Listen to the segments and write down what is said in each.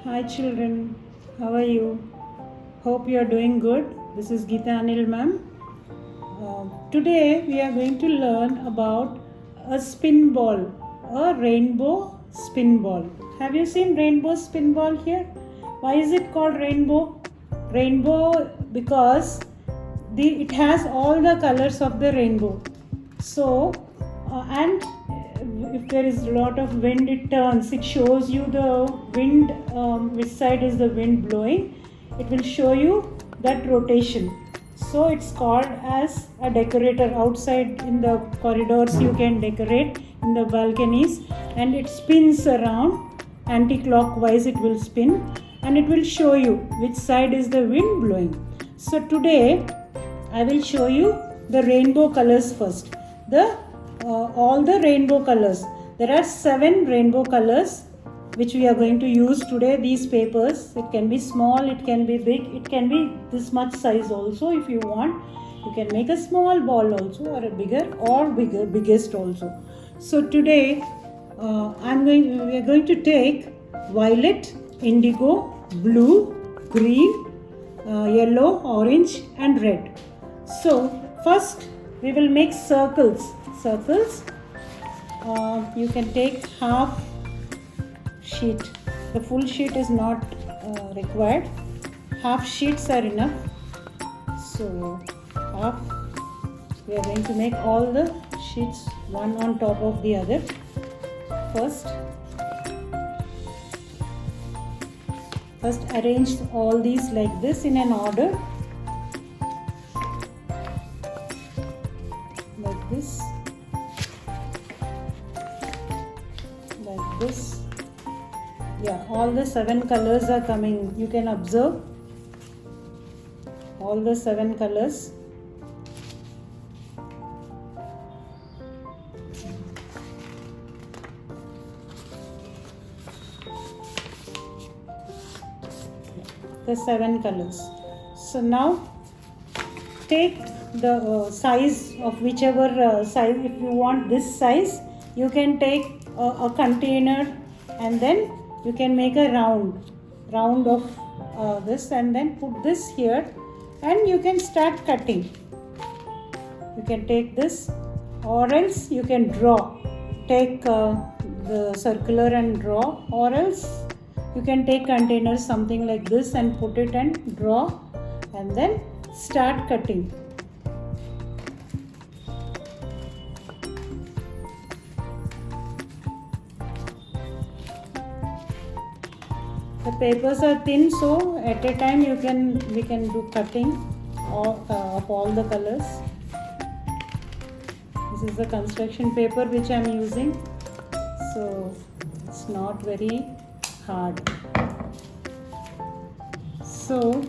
Hi children, how are you? Hope you are doing good. This is Geeta Anil ma'am. Today we are going to learn about a spin ball, a rainbow spin ball. Have you seen rainbow spin ball here? Why is it called rainbow? Rainbow because it has all the colors of the rainbow. So and if there is a lot of wind, it turns, it shows you the wind, which side is the wind blowing. It will show you that rotation. So it's called as a decorator. Outside in the corridors you can decorate, in the balconies, and it spins around anti-clockwise. It will spin and it will show you which side is the wind blowing. So today I will show you the rainbow colors first. All the rainbow colors. There are 7 rainbow colors which we are going to use today. These papers, it can be small, it can be big, it can be this much size also. If you want, you can make a small ball also, or a biggest also. So today we are going to take violet, indigo, blue, green, yellow, orange and red. So first we will make circles. You can take half sheet. The full sheet is not required. Half sheets are enough. So half, we are going to make all the sheets one on top of the other. First arrange all these like this in an order, like this, like this. Yeah, all the 7 colors are coming. You can observe all the 7 colors. The 7 colors. So now take the size of whichever size. If you want this size, you can take a container and then you can make a round of this, and then put this here, and you can start cutting. You can take this, or else you can draw. Take the circular and draw, or else you can take containers something like this and put it and draw, and then start cutting. The papers are thin, so at a time we can do cutting of all the colors. This is the construction paper which I am using, so it's not very hard. So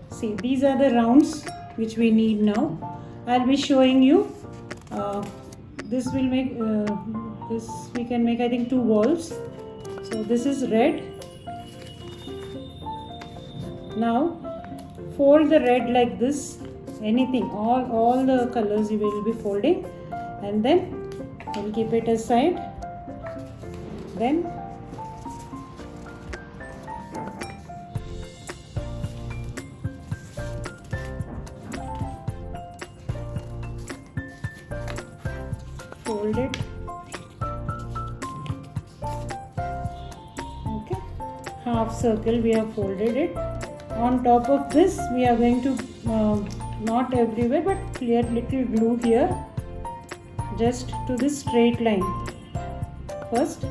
see, these are the rounds which we need now. I'll be showing you. This will make this we can make, I think, 2 balls. So this is red. Now fold the red like this. Anything, all the colors you will be folding, and then we'll keep it aside. Then fold it. Okay, half circle we have folded it. On top of this we are going to not everywhere, but clear little glue here, just to this straight line first,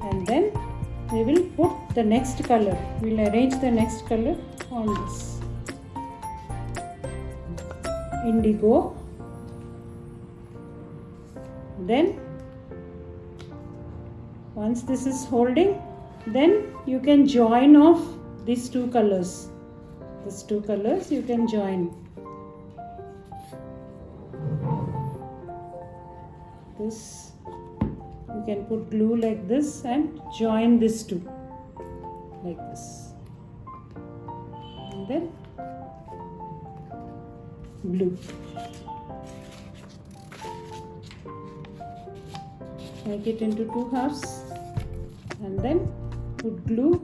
and then we will put the next color. We will arrange the next color on this. Indigo. Then once this is holding, then you can join off these 2 colors. These 2 colors you can join. This, you can put glue like this and join this 2 like this, and then blue. Make it into 2 halves and then put glue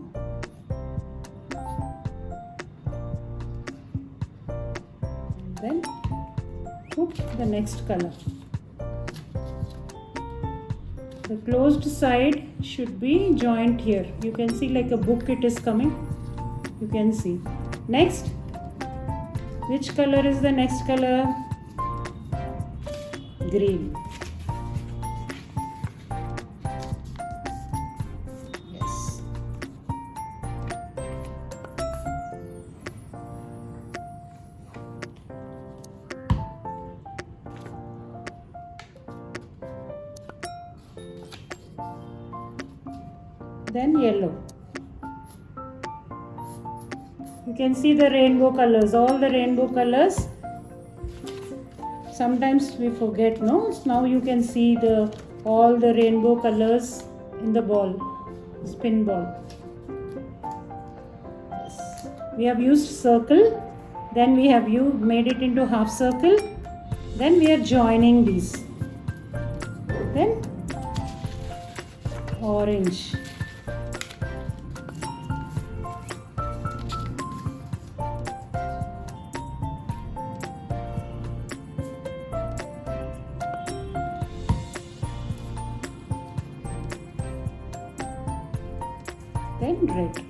put the next color. The closed side should be joined here. You can see like a book it is coming. You can see. Next, which color is the next color? Green. Yes. Then yellow. You can see the rainbow colors, all the rainbow colors. Sometimes we forget, no? Now you can see all the rainbow colors in the ball, spin ball. Yes. We have used circle, then we have made it into half circle, then we are joining these. Then orange. Then red.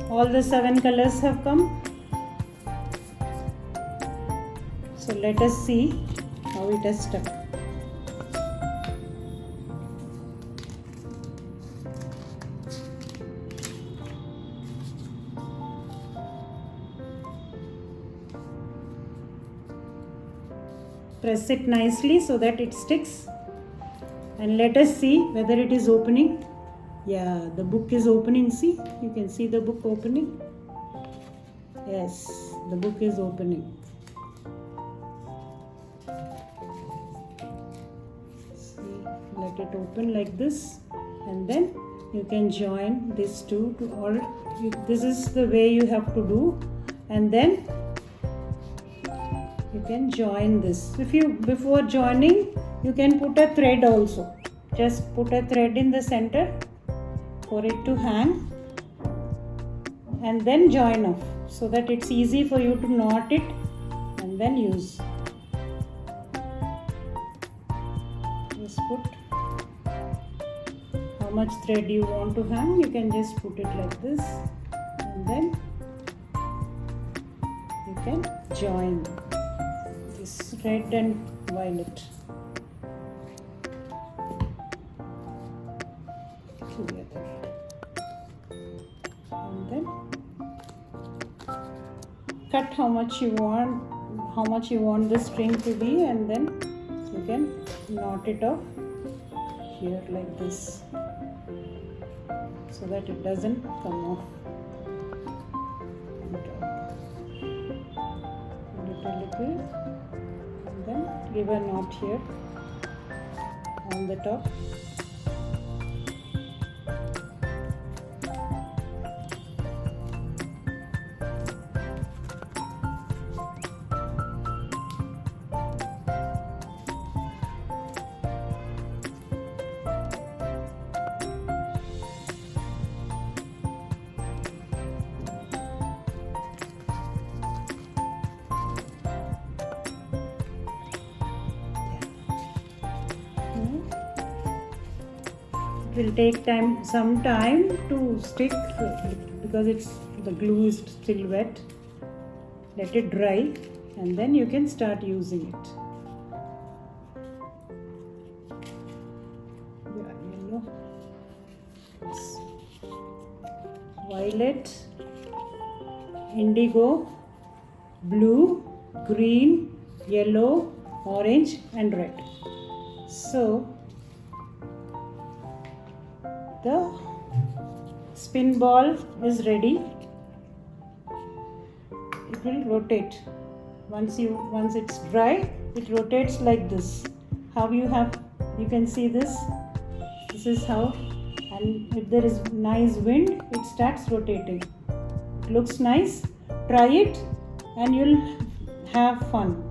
All the 7 colors have come. So let us see how it has stuck. Press it nicely so that it sticks, and let us see whether it is opening. Yeah, the book is opening. See, you can see the book opening. Yes, the book is opening. See, let it open like this, and then you can join these two to all. This is the way you have to do, and then you can join this. Before joining, you can put a thread also. Just put a thread in the center for it to hang, and then join off so that it's easy for you to knot it and then use. Just put how much thread you want to hang. You can just put it like this, and then you can join this red and violet together, and then cut how much you want the string to be, and then you can knot it off here like this so that it doesn't come off. Little, and then give a knot here on the top. It will take some time to stick because the glue is still wet. Let it dry, and then you can start using it. Yeah, yellow, yes. Violet, indigo, blue, green, yellow, orange, and red. So the spin ball is ready. It will rotate. Once it's dry, it rotates like this. You can see this. This is how, and if there is nice wind, it starts rotating. It looks nice. Try it and you'll have fun.